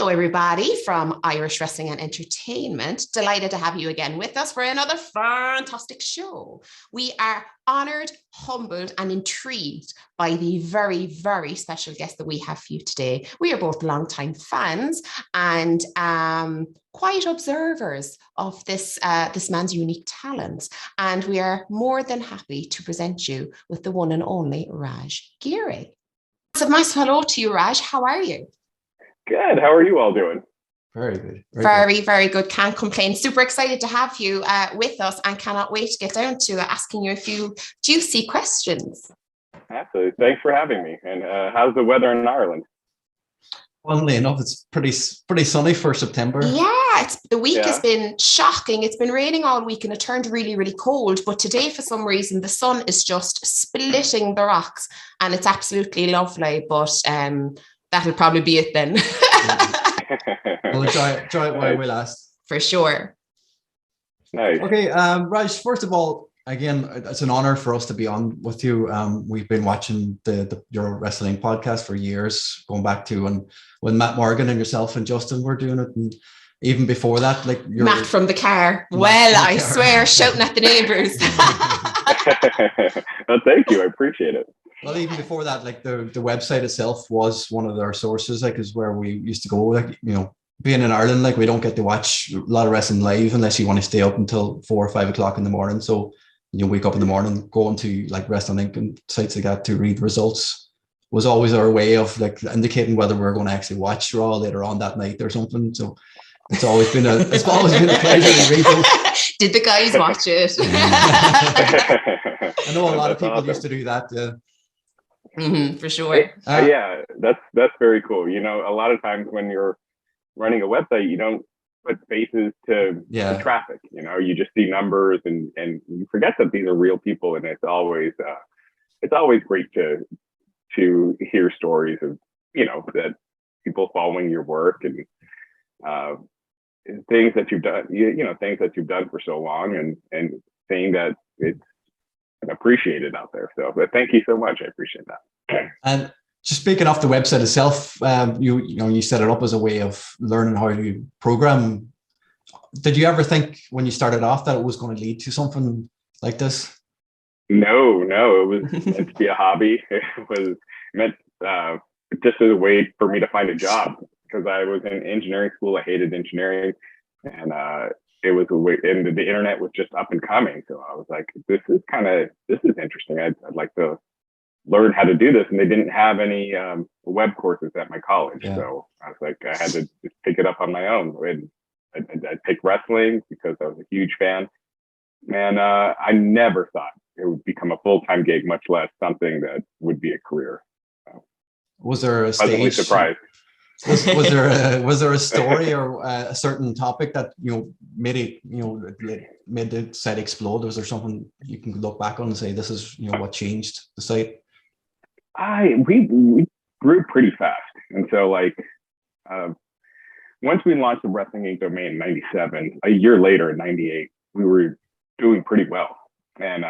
everybody from Irish Wrestling and Entertainment. Delighted to have you again with us for another fantastic show. We are honoured, humbled, and intrigued by the very, very special guest that we have for you today. We are both longtime fans and quiet observers of this man's unique talents. And we are more than happy to present you with the one and only Raj Giri. So, nice hello to you, Raj. How are you? Good. How are you all doing? Very good. Very good. Can't complain. Super excited to have you with us and cannot wait to get down to asking you a few juicy questions. Absolutely. Thanks for having me. And how's the weather in Ireland? Funnily enough, it's pretty sunny for September. Yeah, the week has been shocking. It's been raining all week and it turned really, really cold. But today, for some reason, the sun is just splitting the rocks and it's absolutely lovely. But that'll probably be it then. We'll try it while we last. For sure. Nice. Okay, Raj, first of all, again, it's an honor for us to be on with you. We've been watching your wrestling podcast for years, going back to when Matt Morgan and yourself and Justin were doing it. And even before that, like Matt from the car. I swear, shouting at the neighbors. Well, thank you. I appreciate it. Well, even before that, like the website itself was one of our sources, like is where we used to go. Like, you know, being in Ireland, like we don't get to watch a lot of wrestling live unless you want to stay up until 4 or 5 o'clock in the morning. So you wake up in the morning, going to like Wrestling Inc. and sites like that to read results was always our way of like indicating whether we're going to actually watch Raw later on that night or something. So it's always been a pleasure to read them. Did the guys watch it? I know a lot of people used to do that. For sure. Yeah, that's very cool. You know, a lot of times when you're running a website, you don't put faces to traffic. You know, you just see numbers and you forget that these are real people, and it's always great to hear stories of, you know, that people following your work and things that you've done. You know, things that you've done for so long, and saying that it's appreciated out there. So, but thank you so much. I appreciate that. And just speaking of the website itself, you set it up as a way of learning how to program. Did you ever think when you started off that it was going to lead to something like this? No, it was meant to be a hobby. It was meant just as a way for me to find a job, because I was in engineering school. I hated engineering, and it was a way, and the internet was just up and coming. So I was like, this is interesting. I'd like to learn how to do this. And they didn't have any web courses at my college. Yeah. So I was like, I had to just pick it up on my own. And I picked wrestling because I was a huge fan. And I never thought it would become a full-time gig, much less something that would be a career. Was there a pleasantly surprised? Was there a story or a certain topic that made the site explode? Was there something you can look back on and say this is what changed the site? We grew pretty fast, and so once we launched the Wrestling Inc. domain in '97, a year later in '98, we were doing pretty well, and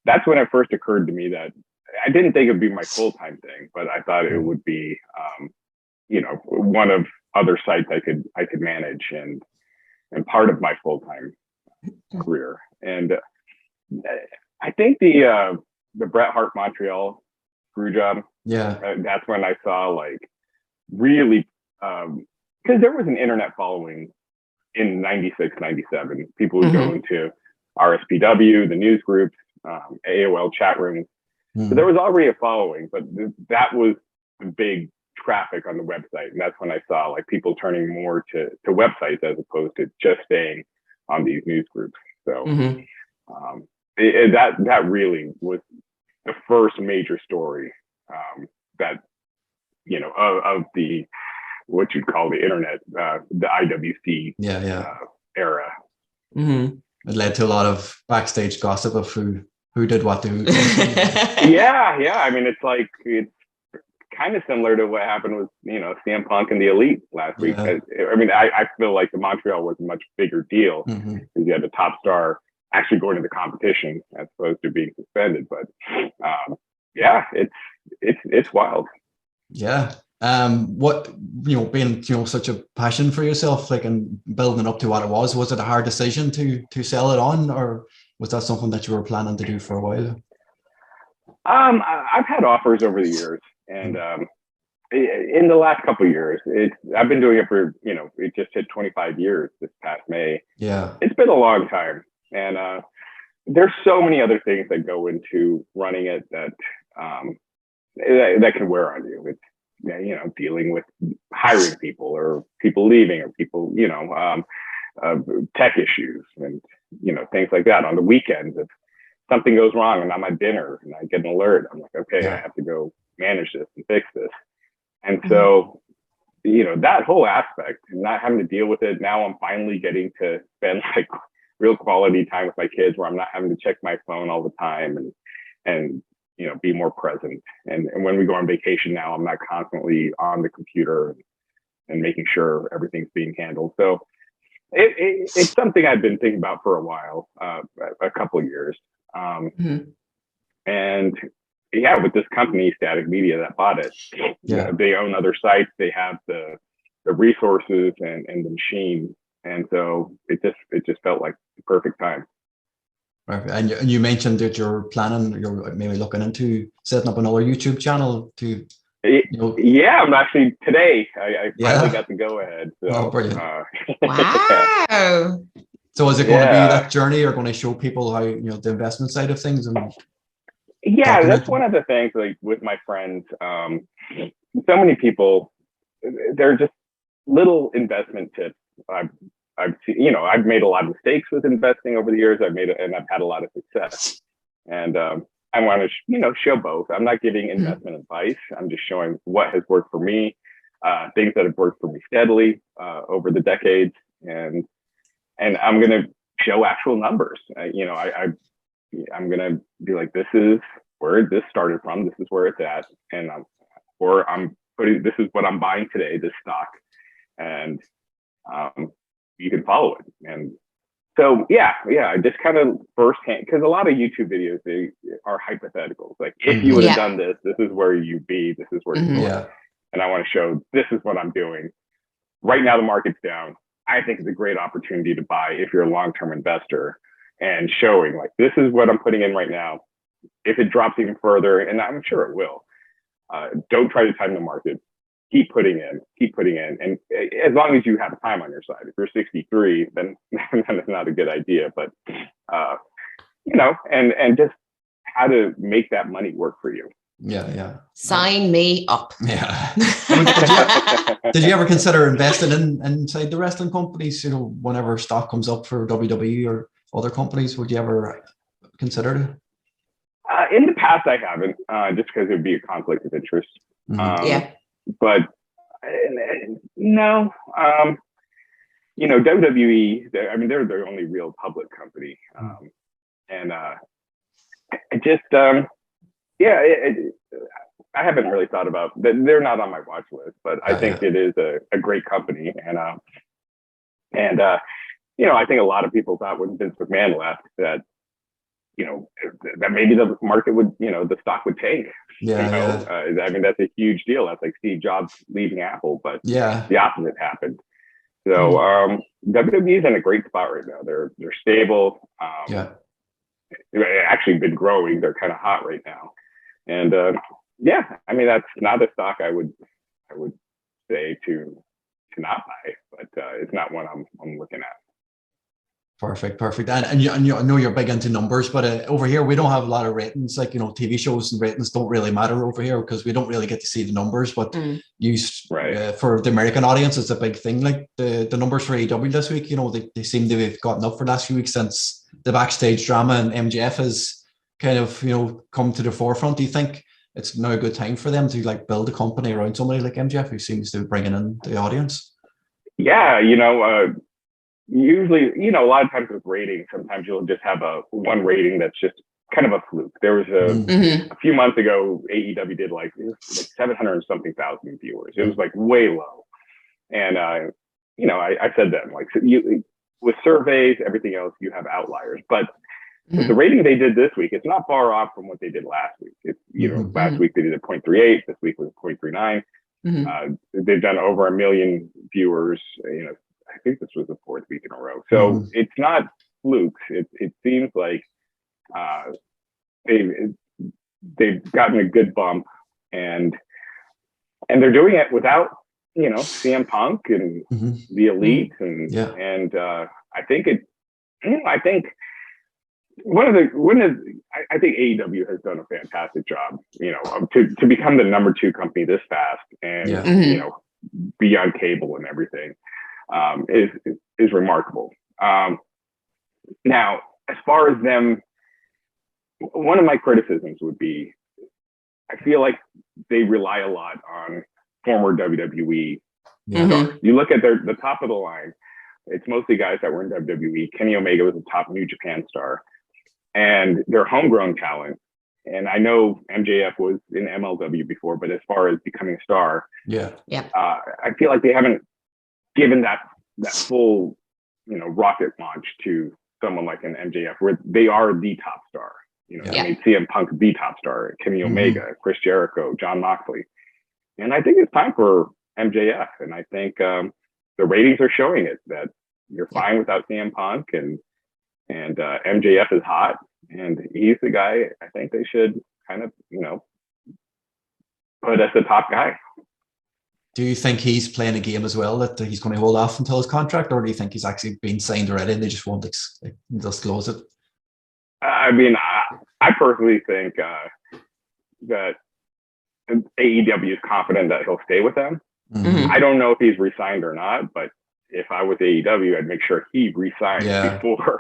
that's when it first occurred to me that I didn't think it'd be my full-time thing, but I thought it would be one of other sites I could manage and part of my full-time career. And I think the Bret Hart Montreal screw job, that's when I saw really, because there was an internet following in '96, '97. People would go into RSPW, the news groups, AOL chat rooms. So there was already a following, but that was the big traffic on the website, and that's when I saw people turning more to websites as opposed to just staying on these news groups. So that really was the first major story that of the what you'd call the internet, the IWC era. It led to a lot of backstage gossip of who did what to who. I mean, it's kind of similar to what happened with CM Punk and the Elite last week. I mean, I feel like the Montreal was a much bigger deal because you had the top star actually going to the competition as opposed to being suspended. But it's wild. Yeah. What being, such a passion for yourself, like, and building up to what it was it a hard decision to sell it on, or was that something that you were planning to do for a while? I've had offers over the years, and in the last couple of years, I've been doing it for, it just hit 25 years this past May. Yeah. It's been a long time. And there's so many other things that go into running it that can wear on you. It's, dealing with hiring people or people leaving or people, tech issues and, things like that. On the weekends, if something goes wrong and I'm at dinner and I get an alert, I'm like, okay, I have to go manage this and fix this. And so, that whole aspect, not having to deal with it, now I'm finally getting to spend like real quality time with my kids where I'm not having to check my phone all the time and be more present. And when we go on vacation now, I'm not constantly on the computer and making sure everything's being handled. So it's something I've been thinking about for a while, a couple of years. And yeah, with this company, Static Media, that bought it, they own other sites. They have the resources and the machine. And so it just felt like the perfect time. Right. And you mentioned that you're maybe looking into setting up another YouTube channel to. Yeah, I'm actually today. I finally got the go ahead. So, brilliant! Wow. So is it going to be that journey, or going to show people how the investment side of things? And that's one of the things. Like with my friends, so many people, they're just little investment tips. I've seen, I've made a lot of mistakes with investing over the years. And I've had a lot of success. And I want to, show both. I'm not giving investment advice. I'm just showing what has worked for me, things that have worked for me steadily over the decades, and I'm going to show actual numbers. I'm going to be like, this is where this started from. This is where it's at, and this is what I'm buying today. This stock, and you can follow it. And so, I just kind of firsthand, because a lot of YouTube videos, they are hypotheticals. Like, if you would have done this, this is where you'd be, this is where you're going. And I want to show, this is what I'm doing. Right now, the market's down. I think it's a great opportunity to buy if you're a long-term investor, and showing, like, this is what I'm putting in right now. If it drops even further, and I'm sure it will, don't try to time the market. Keep putting in. And as long as you have time on your side. If you're 63, then it's not a good idea. But, and just how to make that money work for you. Yeah. Sign me up. Yeah. Did you ever consider investing inside the wrestling companies? Whenever stock comes up for WWE or other companies, would you ever consider it? In the past, I haven't, just because it would be a conflict of interest. But no, WWE, they're the only real public company. And I just, I haven't really thought about that. They're not on my watch list, but I think it is a great company. And I think a lot of people thought when Vince McMahon left that, that maybe the market would, the stock would tank. That's a huge deal. That's like Steve Jobs leaving Apple, but the opposite happened. So WWE is in a great spot right now. They're stable. They've actually been growing. They're kind of hot right now. And that's not a stock I would say to not buy, but it's not one I'm looking at. Perfect. And I know you're big into numbers, but over here we don't have a lot of ratings. Like, TV shows and ratings don't really matter over here because we don't really get to see the numbers. But for the American audience, it's a big thing. Like the numbers for AEW this week, they seem to have gotten up for the last few weeks since the backstage drama and MJF has kind of come to the forefront. Do you think it's now a good time for them to like build a company around somebody like MJF who seems to be bringing in the audience? Yeah, usually, a lot of times with ratings, sometimes you'll just have one rating that's just kind of a fluke. There was a few months ago, AEW did like 700 and something thousand viewers. It was like way low. And, I said that, like, with surveys, everything else, you have outliers. But with the rating they did this week, it's not far off from what they did last week. It's, last week they did a 0.38. This week was 0.39. They've done over 1 million viewers. I think this was the 4th week in a row. So it's not flukes. It seems like they've gotten a good bump, and they're doing it without CM Punk and the Elite, and I think I think AEW has done a fantastic job, to become the number 2 company this fast, and be on cable and everything, is remarkable. Now, as far as them, one of my criticisms would be, I feel like they rely a lot on former WWE stars. You look at the top of the line, it's mostly guys that were in WWE. Kenny Omega was a top New Japan star, and they're homegrown talent. And I know MJF was in MLW before, but as far as becoming a star, I feel like they haven't given that full, rocket launch to someone like an MJF, where they are the top star. I mean, CM Punk, the top star, Kenny Omega, Chris Jericho, John Moxley. And I think it's time for MJF. And I think the ratings are showing it, that you're fine without CM Punk, and MJF is hot, and he's the guy I think they should kind of, put as the top guy. Do you think he's playing a game as well, that he's going to hold off until his contract, or do you think he's actually been signed already and they just won't disclose it? I mean, I personally think that AEW is confident that he'll stay with them. I don't know if he's re-signed or not, but if I was AEW, I'd make sure he re-signed before,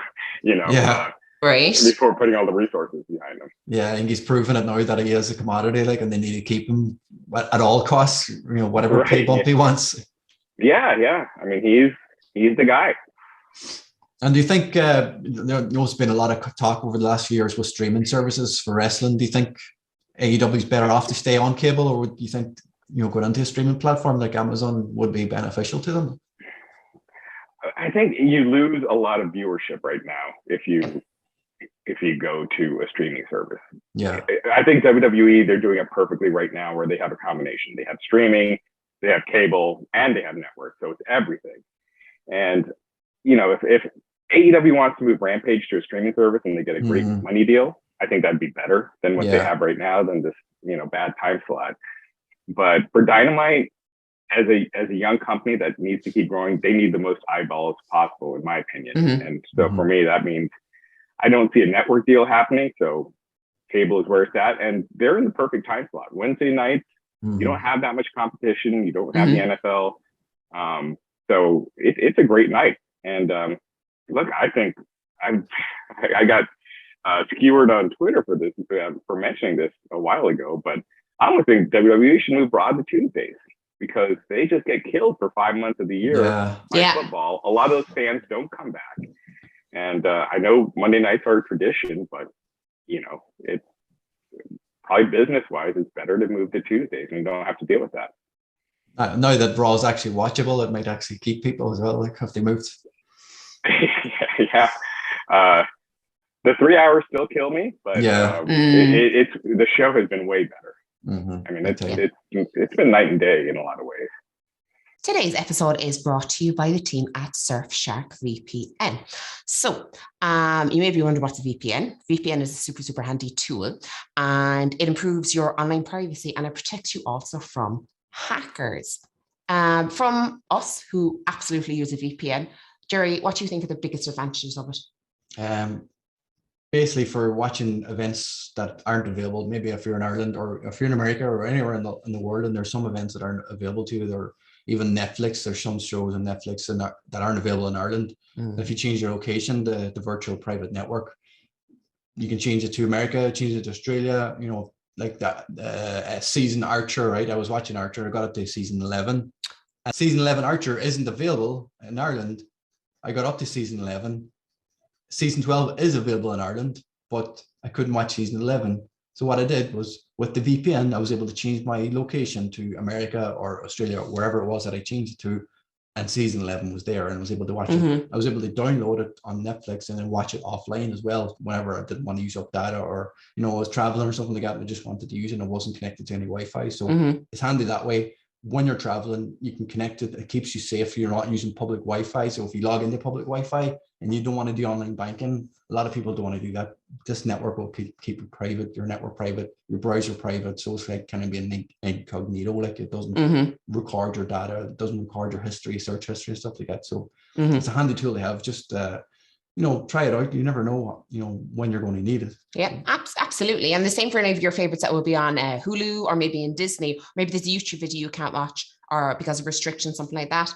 before putting all the resources behind him. Yeah, I think he's proven it now that he is a commodity, and they need to keep him at all costs, whatever pay bump he wants. Yeah. I mean, he's the guy. And do you think there's been a lot of talk over the last few years with streaming services for wrestling? Do you think AEW is better off to stay on cable, or do you think going into a streaming platform like Amazon would be beneficial to them? I think you lose a lot of viewership right now if you go to a streaming service. Yeah, I think WWE, they're doing it perfectly right now, where they have a combination. They have streaming, they have cable, and they have network, so it's everything. And if AEW wants to move Rampage to a streaming service and they get a great money deal, I think that'd be better than what they have right now, than this bad time slot. But for Dynamite, as a young company that needs to keep growing, they need the most eyeballs possible, in my opinion. And so for me, that means I don't see a network deal happening. So cable is where it's at, and they're in the perfect time slot. Wednesday nights, you don't have that much competition. You don't have the NFL. So it's a great night. And look, I think I got skewered on Twitter for this, for mentioning this a while ago, but I don't think WWE should move Raw to Tuesdays, because they just get killed for 5 months of the year by football. A lot of those fans don't come back. And I know Monday nights are a tradition, but it's probably business-wise, it's better to move to Tuesdays, and you don't have to deal with that. Now that Raw is actually watchable, it might actually keep people as well, if they moved. The 3 hours still kill me, but it's the show has been way better. I mean, it's been night and day in a lot of ways. Today's episode is brought to you by the team at Surfshark VPN. So you may be wondering what's a VPN. VPN is a super, super handy tool, and it improves your online privacy, and it protects you also from hackers. From us who absolutely use a VPN, Jerry, what do you think are the biggest advantages of it? Basically, for watching events that aren't available, maybe if you're in Ireland or if you're in America or anywhere in the world, and there's some events that aren't available to you, or even Netflix, there's some shows on Netflix that aren't available in Ireland. If you change your location, the virtual private network, you can change it to America, change it to Australia, like that. Season Archer, right? I was watching Archer, I got up to season 11. And season 11 Archer isn't available in Ireland. I got up to season 11. Season 12 is available in Ireland, but I couldn't watch season 11. So what I did was, with the VPN, I was able to change my location to America or Australia or wherever it was that I changed it to, and season 11 was there, and I was able to watch it. I was able to download it on Netflix and then watch it offline as well, whenever I didn't want to use up data, or I was traveling or something like that and I just wanted to use it and I wasn't connected to any Wi-Fi. So it's handy that way. when you're traveling, you can connect it. It keeps you safe. You're not using public Wi-Fi. So if you log into public Wi-Fi and you don't want to do online banking, a lot of people don't want to do that. This network will keep it private, your network private, your browser private. So it's like kind of being incognito, like it doesn't record your data, it doesn't record your history, search history, stuff like that. So it's a handy tool to have. Just try it out. You never know, when you're going to need it. Yeah, absolutely. And the same for any of your favorites that will be on Hulu or maybe in Disney. Maybe there's a YouTube video you can't watch or because of restrictions, something like that.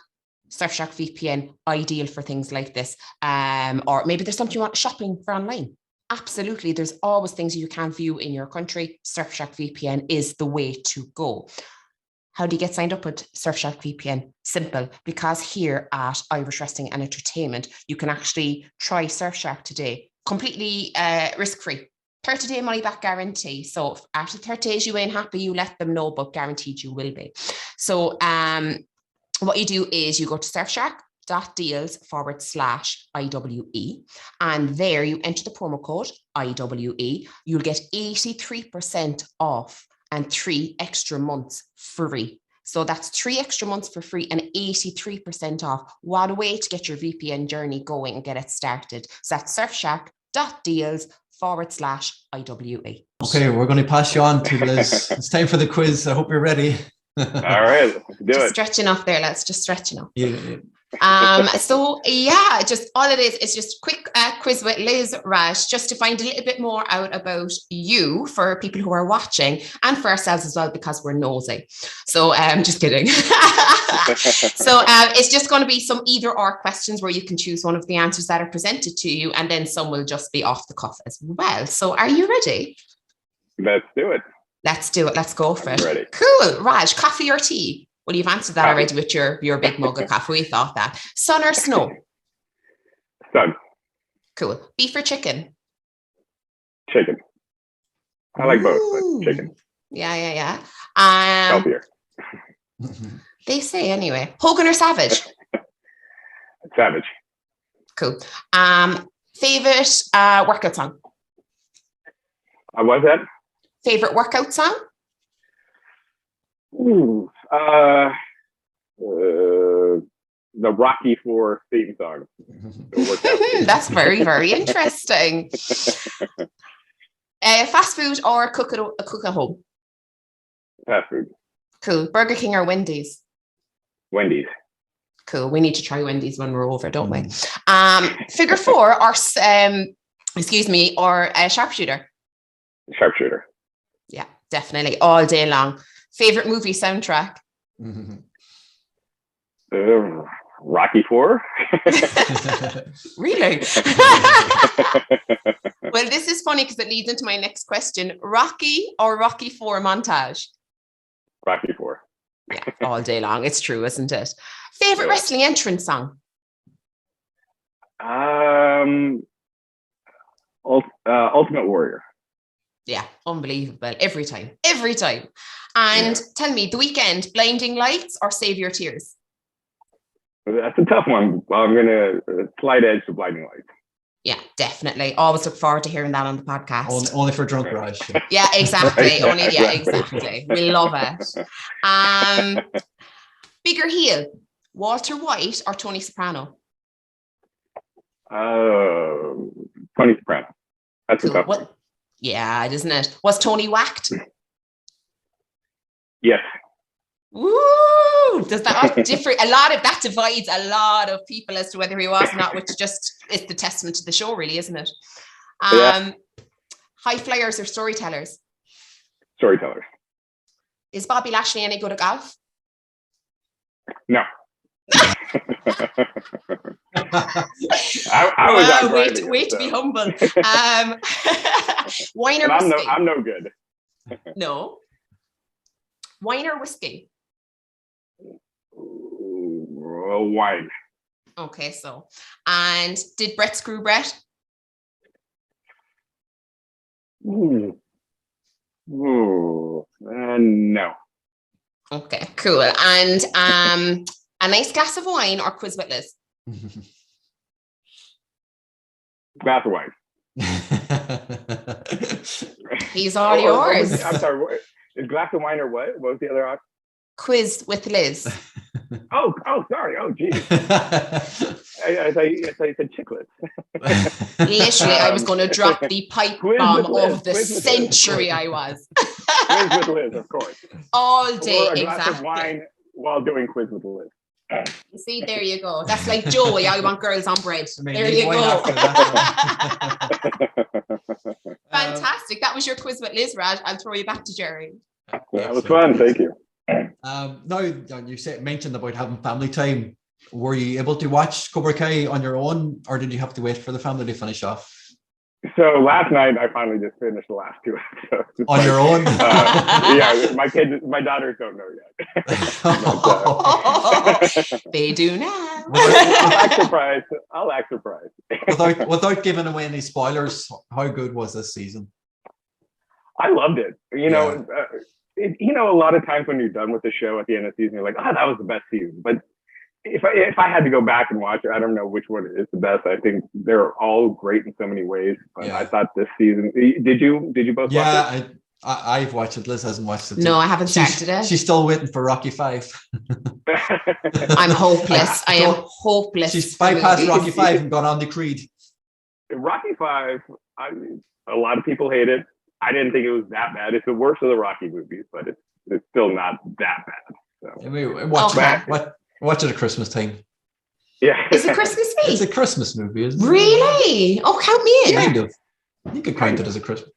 Surfshark VPN, ideal for things like this. Or maybe there's something you want shopping for online. Absolutely. There's always things you can't view in your country. Surfshark VPN is the way to go. How do you get signed up with Surfshark VPN? Simple, because here at Irish Wrestling and Entertainment, you can actually try Surfshark today, completely risk-free. 30-day money-back guarantee. So after 30 days you ain't happy, you let them know, but guaranteed you will be. So what you do is you go to surfshark.deals/IWE, and there you enter the promo code IWE. You'll get 83% off and 3 extra months free. So that's 3 extra months for free and 83% off. What a way to get your VPN journey going and get it started. So that's surfshark.deals/IWE. Okay, we're going to pass you on to Liz. It's time for the quiz. I hope you're ready. All right, let's do it. Stretching off there, lads. Just stretching off. Yeah. So yeah, just all it is, it's just a quick quiz with Liz, Raj, just to find a little bit more out about you for people who are watching and for ourselves as well, because we're nosy. So just kidding. So it's just going to be some either or questions where you can choose one of the answers that are presented to you, and then some will just be off the cuff as well. So are you ready? Let's do it. Let's do it. Let's go for it. Ready. Cool. Raj, coffee or tea? Well, you've answered that Coffee. already with your big mug of coffee. We thought that. Sun or snow? Sun. Cool. Beef or chicken? Chicken. I like both, but chicken. Yeah. Healthier. They say anyway. Hogan or Savage? Savage. Cool. Favorite workout song? What's that? Favorite workout song? Ooh, the Rocky 4 theme song. That's very, very interesting. Fast food or cook at home? Fast food. Cool. Burger King or Wendy's? Wendy's. Cool. We need to try Wendy's when we're over, don't we? Figure 4 or sharpshooter? Sharpshooter. Yeah, definitely. All day long. Favorite movie soundtrack? Rocky 4. Really? Well, this is funny because it leads into my next question. Rocky or Rocky 4 montage? Rocky 4. Yeah, all day long. It's true, isn't it? Favorite wrestling entrance song? Ultimate Warrior. Yeah, unbelievable. Every time. And tell me, The Weeknd, Blinding Lights or Save Your Tears? That's a tough one. Well, I'm going to slight edge to Blinding Lights. Yeah, definitely. Always look forward to hearing that on the podcast. Only for drunk Raj. Yeah, exactly. Exactly. We love it. Bigger heel, Walter White or Tony Soprano? Tony Soprano. That's a tough one. Yeah, isn't it? Was Tony whacked? Yes. Woo! Does that differ? That divides a lot of people as to whether he was or not, which just is the testament to the show, really, isn't it? High flyers or storytellers? Storytellers. Is Bobby Lashley any good at golf? No. I was out driving way to be humble. Wine or whiskey? whiskey? I'm no good. No. Wine or whiskey? Wine. Okay, so. And did Brett screw Brett? No. Okay, cool. And a nice glass of wine or quiz with Liz? Glass of wine. He's all yours. I'm sorry. Is glass of wine or what? What was the other option? Quiz with Liz. Oh, sorry. Oh, geez. I thought you said chicklets. Literally, I was going to drop the pipe bomb of the century. I was. Quiz with Liz, of course. All day, or a glass exactly. of wine while doing quiz with Liz. See, there you go. That's like Joey. I want girls on bread. I mean, There you go. That. Fantastic. That was your quiz with Liz, Raj. I'll throw you back to Jerry. That was fun. Thank you. Now, you mentioned about having family time. Were you able to watch Cobra Kai on your own, or did you have to wait for the family to finish off? So last night, I finally just finished the last 2 episodes. On your own? Yeah, my daughters don't know yet. They do now. I'll act surprised. Without giving away any spoilers, how good was this season? I loved it. You know, a lot of times when you're done with the show at the end of the season, you're like, oh, that was the best season. But if I had to go back and watch it, I don't know which one is the best. I think they're all great in so many ways. But I thought this season, did you both watch it? I've watched it. Liz hasn't watched it. No, I haven't started it. She's still waiting for Rocky 5. I'm hopeless. I am hopeless. She's bypassed Rocky 5 and gone on to Creed. Rocky 5, a lot of people hate it. I didn't think it was that bad. It's the worst of the Rocky movies, but it's still not that bad. So watch it at Christmas time. Yeah. Is it Christmas movie? It's a Christmas movie, isn't it? Really? Oh, count me in. Kind of. You could count it as a Christmas.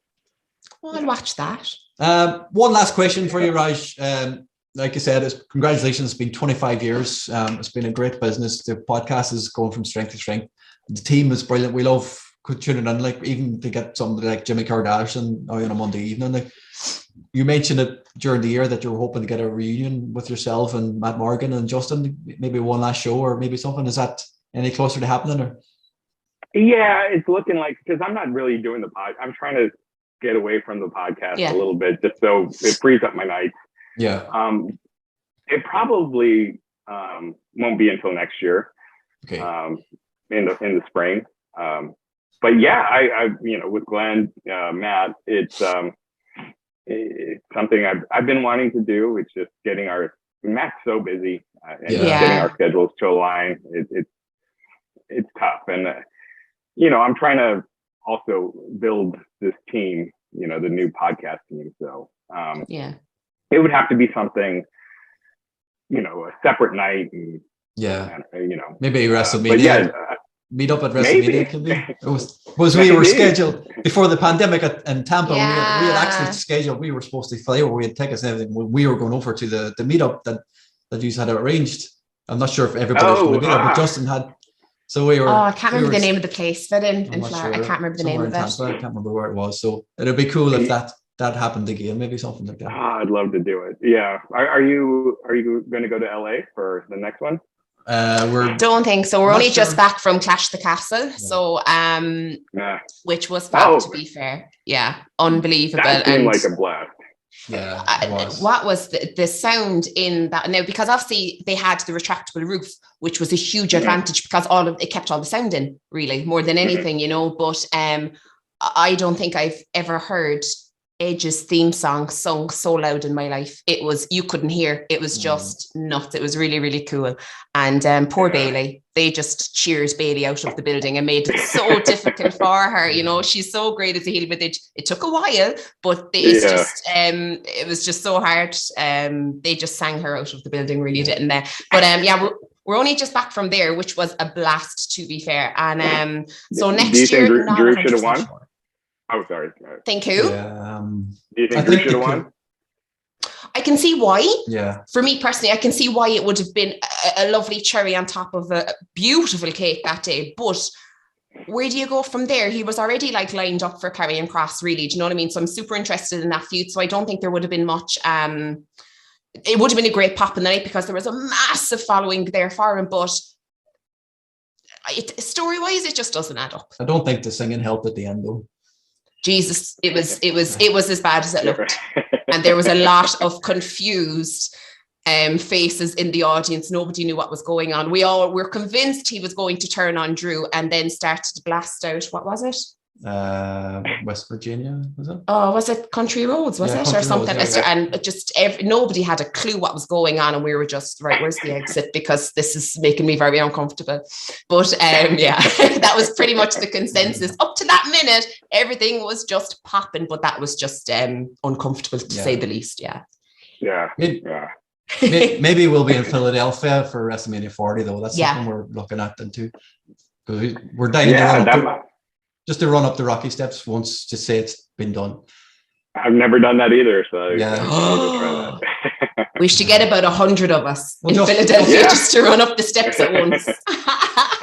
Well, I'll watch that. One last question for you, Raj. Like I said, congratulations. It's been 25 years. It's been a great business. The podcast is going from strength to strength. The team is brilliant. We love tuning in, like even to get somebody like Jimmy Kardashian on a Monday evening. Like you mentioned it during the year that you were hoping to get a reunion with yourself and Matt Morgan and Justin, maybe one last show or maybe something. Is that any closer to happening? Or? Yeah, it's looking like, because I'm not really doing the pod. I'm trying to get away from the podcast a little bit, just so it frees up my nights. Yeah. It probably won't be until next year. Okay. In the spring. But yeah, I with Glenn, Matt, it's something I've been wanting to do. It's just getting Matt's so busy and getting our schedules to align. It's tough, and I'm trying to also build this team, the new podcast team. So it would have to be something, a separate night, and maybe WrestleMania. Meet up at WrestleMania. Can be. It was we were scheduled before the pandemic in Tampa. We had actually scheduled. We were supposed to fly over. We had tickets and everything. We were going over to the meetup that you had arranged. I'm not sure if everybody was going to be there, but Justin had. So we were. Oh, I can't remember the name of the place, but in Florida, sure. I can't remember the name of it. Tampa, I can't remember where it was. So it'd be cool if that happened again. Maybe something like that. I'd love to do it. Yeah. Are you going to go to LA for the next one? Don't think so. We're only just back from Clash the Castle, so which was fab, to be fair. Yeah, unbelievable. That seemed like a blast. Yeah, what was the sound in that? Now, because obviously they had the retractable roof, which was a huge advantage because it kept all the sound in, really, more than anything, But I don't think I've ever heard Edge's theme song sung so loud in my life. You couldn't hear. It was just nuts. It was really, really cool. And poor Bailey, they just cheered Bailey out of the building and made it so difficult for her. She's so great as a heel, but it took a while, but it was just so hard. They just sang her out of the building, really didn't they? But we're only just back from there, which was a blast, to be fair. And so next year, Drew should have won? Oh, sorry. Think who? Do you think Drew should have won? I can see why. Yeah. For me personally, I can see why it would have been a lovely cherry on top of a beautiful cake that day. But where do you go from there? He was already lined up for Karrion Kross, really. Do you know what I mean? So I'm super interested in that feud. So I don't think there would have been much. It would have been a great pop in the night because there was a massive following there for him. But story-wise, it just doesn't add up. I don't think the singing helped at the end, though. Jesus, it was as bad as it looked. And there was a lot of confused faces in the audience. Nobody knew what was going on. We all were convinced he was going to turn on Drew and then started to blast out. What was it? West Virginia, was it? Oh, was it Country Roads? Was it Country or something? Roads, yeah. And just nobody had a clue what was going on, and we were just right. Where's the exit? Because this is making me very uncomfortable. But yeah, that was pretty much the consensus up to that minute. Everything was just popping, but that was just uncomfortable to say the least. Yeah. Maybe we'll be in Philadelphia for WrestleMania 40, though. That's something we're looking at then too. We're dying just to run up the Rocky steps once to say it's been done. I've never done that either, so I need to try that. We should get about 100 of us in Philadelphia just to run up the steps at once.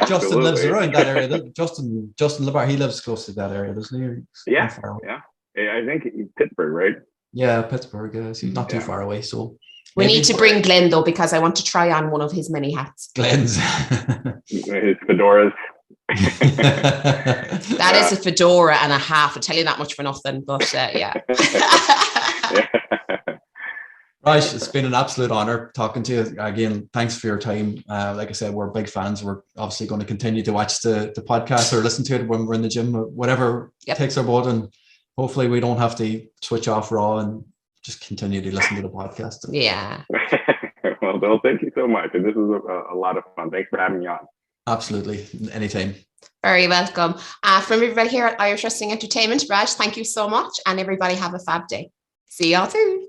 Justin lives around that area. Justin LeBar, he lives close to that area, doesn't he? Yeah. I think Pittsburgh, right? Yeah, Pittsburgh. He's not too far away, so. We need to bring Glenn, though, because I want to try on one of his many hats. Glenn's. His fedoras. That is a fedora and a half. I'll tell you that much for nothing, but yeah. Raj, it's been an absolute honor talking to you. Again, thanks for your time. Like I said, we're big fans. We're obviously going to continue to watch the podcast or listen to it when we're in the gym, or whatever takes our boat. And hopefully we don't have to switch off Raw and just continue to listen to the podcast. Yeah. Well, thank you so much. And this was a lot of fun. Thanks for having me on. Absolutely. Anytime. Very welcome. From everybody here at Irish Wrestling Entertainment, Raj, thank you so much. And everybody have a fab day. See y'all soon.